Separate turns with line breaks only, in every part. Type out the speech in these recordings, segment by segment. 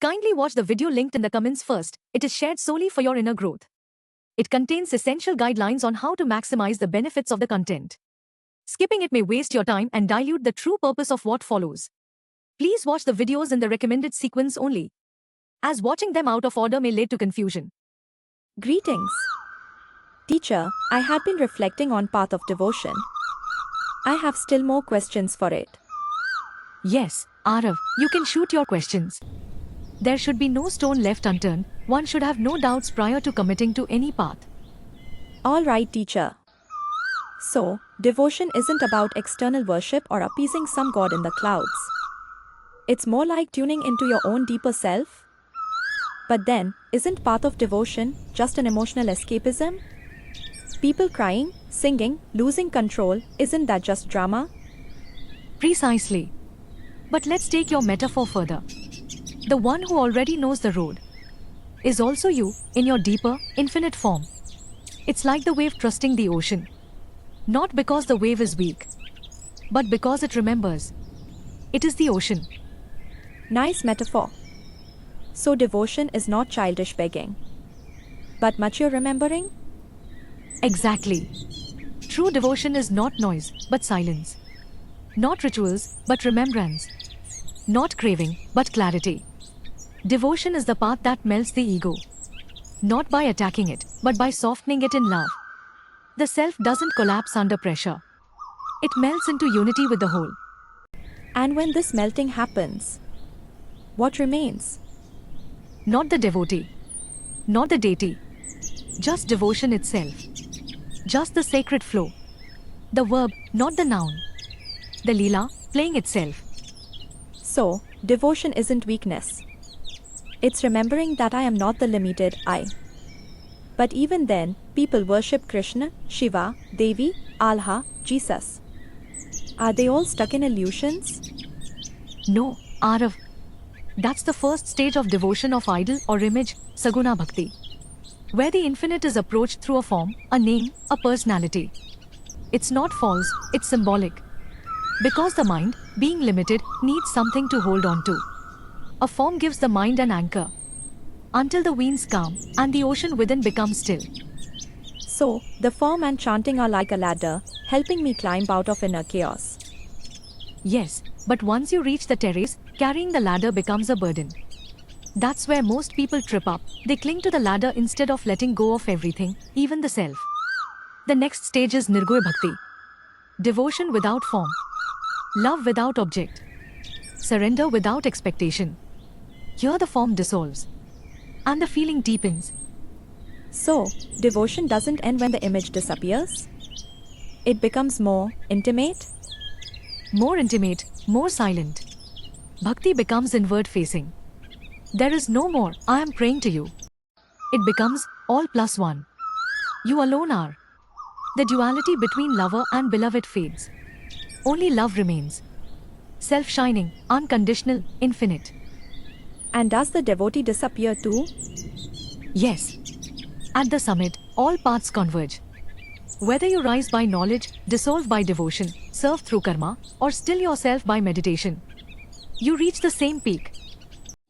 Kindly watch the video linked in the comments first. It is shared solely for your inner growth. It contains essential guidelines on how to maximize the benefits of the content. Skipping it may waste your time and dilute the true purpose of what follows. Please watch the videos in the recommended sequence only, as watching them out of order may lead to confusion.
Greetings. Teacher, I had been reflecting on path of devotion. I have still more questions for it.
Yes, Arav, you can shoot your questions. There should be no stone left unturned. One should have no doubts prior to committing to any path.
All right, teacher. So, devotion isn't about external worship or appeasing some god in the clouds. It's more like tuning into your own deeper self? But then, isn't path of devotion just an emotional escapism? People crying, singing, losing control, isn't that just drama?
Precisely. But let's take your metaphor further. The one who already knows the road is also you, in your deeper, infinite form. It's like the wave trusting the ocean. Not because the wave is weak, but because it remembers. It is the ocean.
Nice metaphor. So devotion is not childish begging, but mature remembering?
Exactly. True devotion is not noise, but silence. Not rituals, but remembrance. Not craving, but clarity. Devotion is the path that melts the ego. Not by attacking it, but by softening it in love. The self doesn't collapse under pressure. It melts into unity with the whole.
And when this melting happens, what remains?
Not the devotee. Not the deity. Just devotion itself. Just the sacred flow. The verb, not the noun. The Leela, playing itself.
So, devotion isn't weakness. It's remembering that I am not the limited I. But even then, people worship Krishna, Shiva, Devi, Allah, Jesus. Are they all stuck in illusions?
No, Arav. That's the first stage of devotion of idol or image, Saguna Bhakti, where the infinite is approached through a form, a name, a personality. It's not false, it's symbolic. Because the mind, being limited, needs something to hold on to. A form gives the mind an anchor, until the winds calm and the ocean within becomes still.
So, the form and chanting are like a ladder, helping me climb out of inner chaos.
Yes, but once you reach the terrace, carrying the ladder becomes a burden. That's where most people trip up. They cling to the ladder instead of letting go of everything, even the self. The next stage is Nirgoy Bhakti. Devotion without form. Love without object. Surrender without expectation. Here the form dissolves, and the feeling deepens.
So, devotion doesn't end when the image disappears? It becomes more intimate?
More intimate, more silent. Bhakti becomes inward facing. There is no more, I am praying to you. It becomes all plus one. You alone are. The duality between lover and beloved fades. Only love remains. Self-shining, unconditional, infinite.
And does the devotee disappear too?
Yes. At the summit, all paths converge. Whether you rise by knowledge, dissolve by devotion, serve through karma, or still yourself by meditation, you reach the same peak.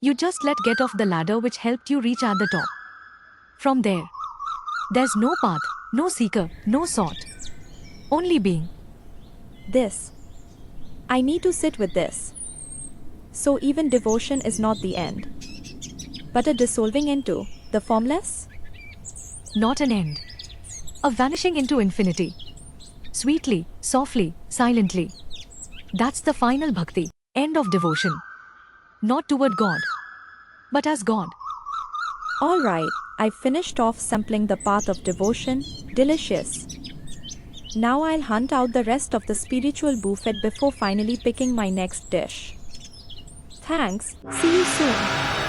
You just let get of the ladder which helped you reach at the top. From there, there's no path, no seeker, no sought. Only being.
This. I need to sit with this. So even devotion is not the end, but a dissolving into the formless?
Not an end. A vanishing into infinity. Sweetly, softly, silently. That's the final bhakti, end of devotion. Not toward God, but as God.
Alright, I finished off sampling the path of devotion. Delicious. Now I'll hunt out the rest of the spiritual buffet before finally picking my next dish. Thanks, see you soon.